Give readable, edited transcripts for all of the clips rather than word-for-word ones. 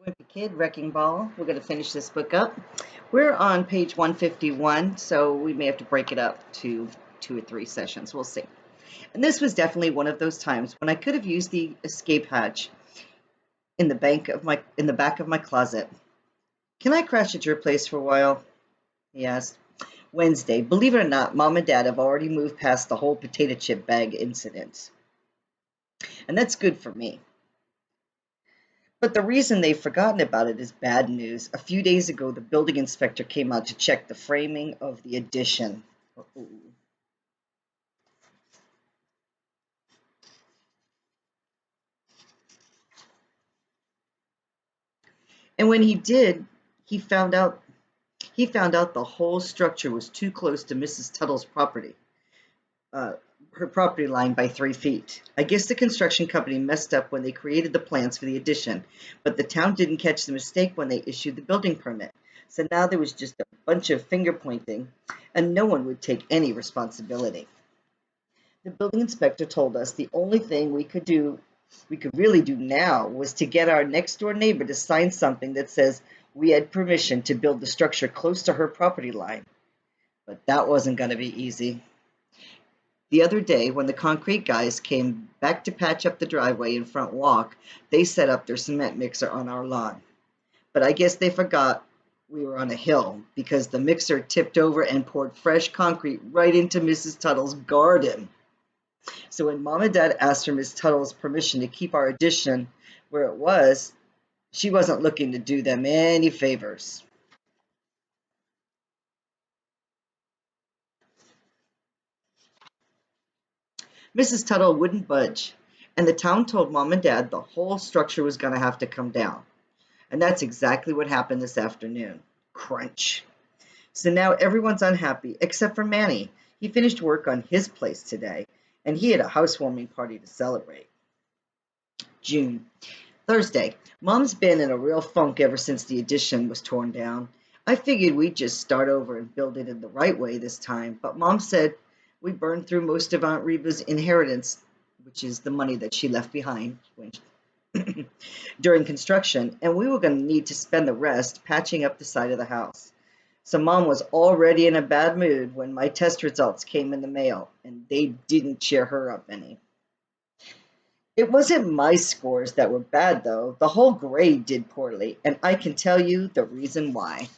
Wimpy Kid, Wrecking Ball. We're going to finish this book up. We're on page 151, so we may have to break it up to 2 or 3 sessions. We'll see. And this was definitely one of those times when I could have used the escape hatch in the back of my closet. Can I crash at your place for a while? He asked. Wednesday. Believe it or not, Mom and Dad have already moved past the whole potato chip bag incident. And that's good for me. But the reason they've forgotten about it is bad news. A few days ago, the building inspector came out to check the framing of the addition. Uh-oh. And when he did, he found out the whole structure was too close to Mrs. Tuttle's property, her property line by 3 feet. I guess the construction company messed up when they created the plans for the addition, but the town didn't catch the mistake when they issued the building permit. So now there was just a bunch of finger pointing, and no one would take any responsibility. The building inspector told us the only thing we could really do now was to get our next door neighbor to sign something that says we had permission to build the structure close to her property line. But that wasn't going to be easy. The other day, when the concrete guys came back to patch up the driveway and front walk, they set up their cement mixer on our lawn. But I guess they forgot we were on a hill because the mixer tipped over and poured fresh concrete right into Mrs. Tuttle's garden. So when Mom and Dad asked for Miss Tuttle's permission to keep our addition where it was, she wasn't looking to do them any favors. Mrs. Tuttle wouldn't budge, and the town told Mom and Dad the whole structure was going to have to come down. And that's exactly what happened this afternoon. Crunch. So now everyone's unhappy except for Manny. He finished work on his place today, and he had a housewarming party to celebrate. June. Thursday. Mom's been in a real funk ever since the addition was torn down. I figured we'd just start over and build it in the right way this time, but Mom said we burned through most of Aunt Reba's inheritance, which is the money that she left behind during construction, and we were going to need to spend the rest patching up the side of the house. So Mom was already in a bad mood when my test results came in the mail, and they didn't cheer her up any. It wasn't my scores that were bad, though. The whole grade did poorly, and I can tell you the reason why.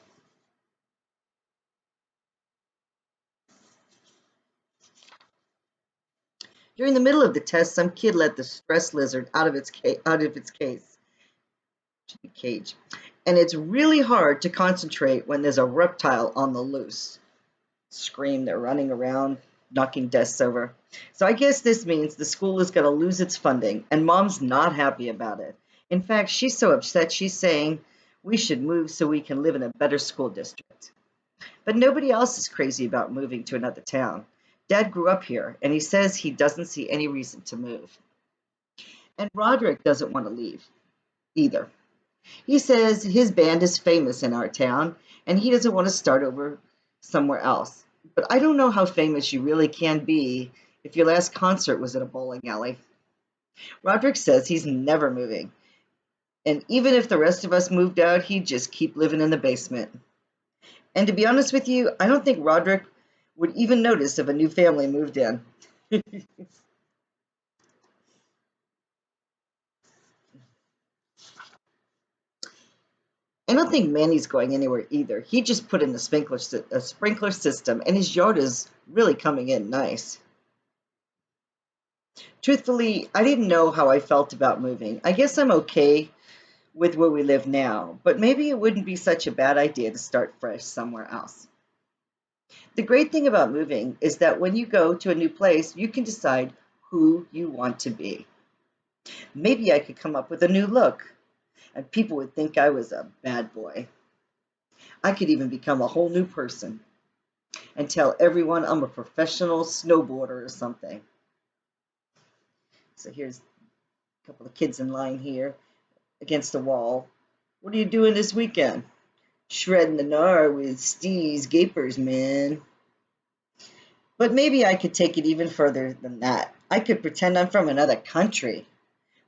During the middle of the test, some kid let the stress lizard out of its cage, and it's really hard to concentrate when there's a reptile on the loose. Scream, they're running around, knocking desks over. So I guess this means the school is going to lose its funding, and Mom's not happy about it. In fact, she's so upset she's saying we should move so we can live in a better school district. But nobody else is crazy about moving to another town. Dad grew up here, and he says he doesn't see any reason to move. And Roderick doesn't want to leave either. He says his band is famous in our town, and he doesn't want to start over somewhere else. But I don't know how famous you really can be if your last concert was at a bowling alley. Roderick says he's never moving, and even if the rest of us moved out, he'd just keep living in the basement. And to be honest with you, I don't think Roderick would even notice if a new family moved in. I don't think Manny's going anywhere either. He just put in a sprinkler system, and his yard is really coming in nice. Truthfully, I didn't know how I felt about moving. I guess I'm okay with where we live now, but maybe it wouldn't be such a bad idea to start fresh somewhere else. The great thing about moving is that when you go to a new place, you can decide who you want to be. Maybe I could come up with a new look, and people would think I was a bad boy. I could even become a whole new person and tell everyone I'm a professional snowboarder or something. So here's a couple of kids in line here against the wall. What are you doing this weekend? Shredding the gnar with Steve's Gapers, man. But maybe I could take it even further than that. I could pretend I'm from another country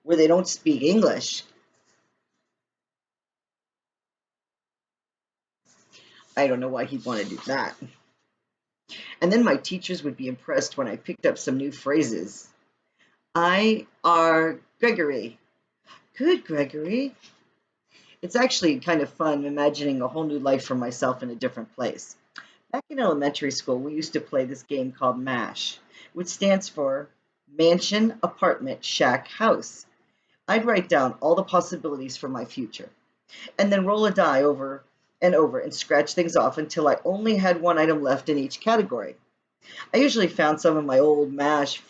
where they don't speak English. I don't know why he'd want to do that. And then my teachers would be impressed when I picked up some new phrases. I are Gregory. Good, Gregory. It's actually kind of fun imagining a whole new life for myself in a different place. Back in elementary school, we used to play this game called MASH, which stands for Mansion, Apartment, Shack, House. I'd write down all the possibilities for my future, and then roll a die over and over and scratch things off until I only had one item left in each category. I usually found some of my old MASH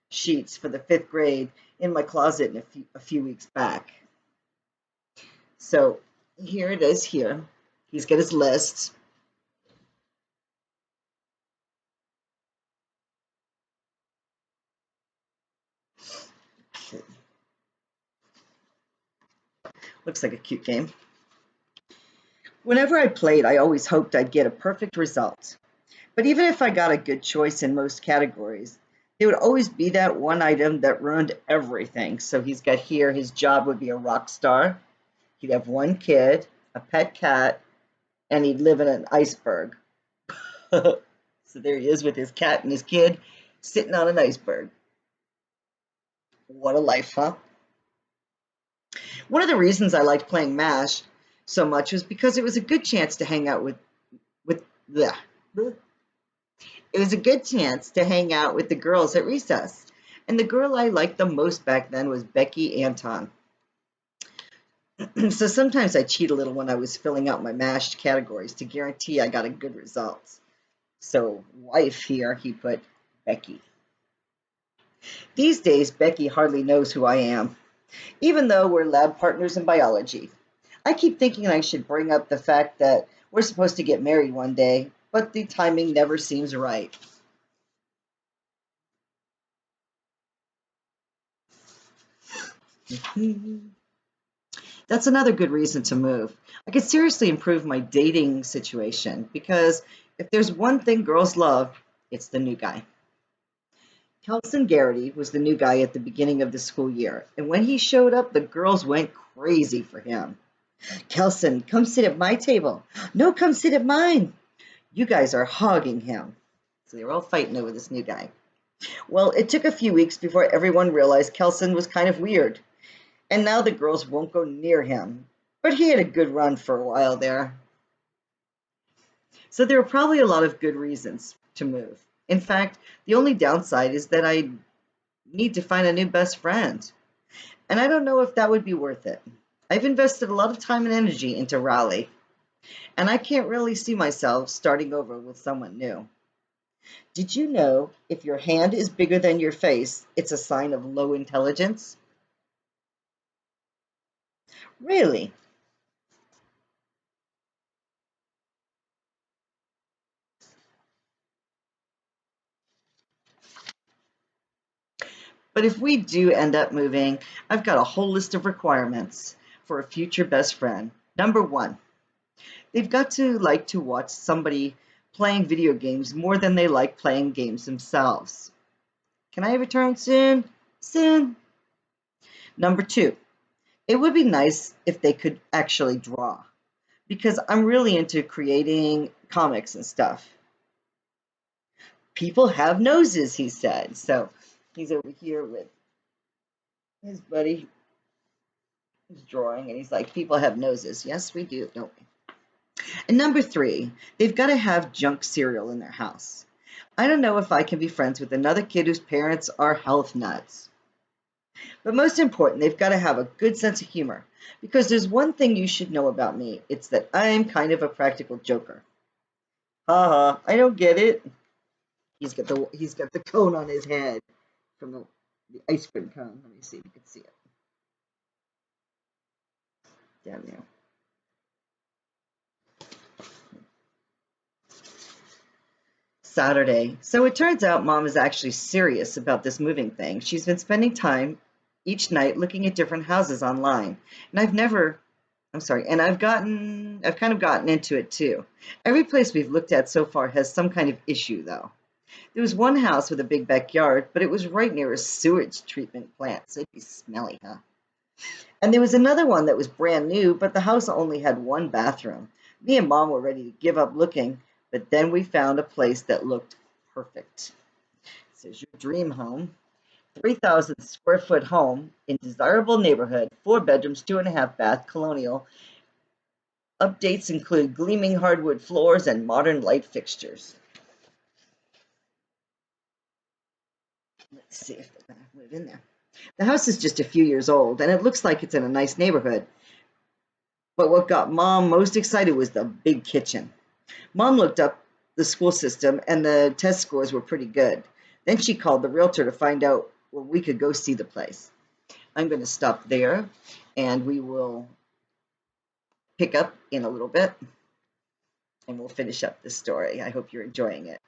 sheets for the fifth grade in my closet in a few weeks back. So here it is here. He's got his list. Looks like a cute game. Whenever I played, I always hoped I'd get a perfect result. But even if I got a good choice in most categories, there would always be that one item that ruined everything. So he's got here, his job would be a rock star. He'd have one kid, a pet cat, and he'd live in an iceberg. So there he is with his cat and his kid sitting on an iceberg. What a life, huh? One of the reasons I liked playing MASH so much was because it was a good chance to hang out with the it was a good chance to hang out with the girls at recess. And the girl I liked the most back then was Becky Anton. So sometimes I cheat a little when I was filling out my MASH categories to guarantee I got a good result. So wife here, he put Becky. These days, Becky hardly knows who I am, even though we're lab partners in biology. I keep thinking I should bring up the fact that we're supposed to get married one day, but the timing never seems right. That's another good reason to move. I could seriously improve my dating situation because if there's one thing girls love, it's the new guy. Kelson Garrity was the new guy at the beginning of the school year, and when he showed up, the girls went crazy for him. Kelson, come sit at my table. No, come sit at mine. You guys are hogging him. So they were all fighting over this new guy. Well, it took a few weeks before everyone realized Kelson was kind of weird, and now the girls won't go near him. But he had a good run for a while there. So there are probably a lot of good reasons to move. In fact, the only downside is that I need to find a new best friend. And I don't know if that would be worth it. I've invested a lot of time and energy into Raleigh, and I can't really see myself starting over with someone new. Did you know if your hand is bigger than your face, it's a sign of low intelligence? Really? But if we do end up moving, I've got a whole list of requirements for a future best friend. Number one, they've got to like to watch somebody playing video games more than they like playing games themselves. Can I return soon? Soon. Number two, it would be nice if they could actually draw because I'm really into creating comics and stuff. People have noses, he said. So he's over here with his buddy who's drawing, and he's like, people have noses. Yes, we do, don't we? And number three, they've got to have junk cereal in their house. I don't know if I can be friends with another kid whose parents are health nuts. But most important, they've got to have a good sense of humor. Because there's one thing you should know about me. It's that I'm kind of a practical joker. Haha, I don't get it. He's got the cone on his head from the ice cream cone. Let me see if you can see it. Down there. Saturday. So it turns out Mom is actually serious about this moving thing. She's been spending time each night looking at different houses online. And I've kind of gotten into it too. Every place we've looked at so far has some kind of issue though. There was one house with a big backyard, but it was right near a sewage treatment plant, so it'd be smelly, huh? And there was another one that was brand new, but the house only had one bathroom. Me and Mom were ready to give up looking, but then we found a place that looked perfect. This is your dream home. 3,000 square foot home in desirable neighborhood, 4 bedrooms, 2.5 bath, colonial. Updates include gleaming hardwood floors and modern light fixtures. Let's see if they're going to move in there. The house is just a few years old, and it looks like it's in a nice neighborhood. But what got Mom most excited was the big kitchen. Mom looked up the school system, and the test scores were pretty good. Then she called the realtor to find out where we could go see the place. I'm going to stop there, and we will pick up in a little bit, and we'll finish up this story. I hope you're enjoying it.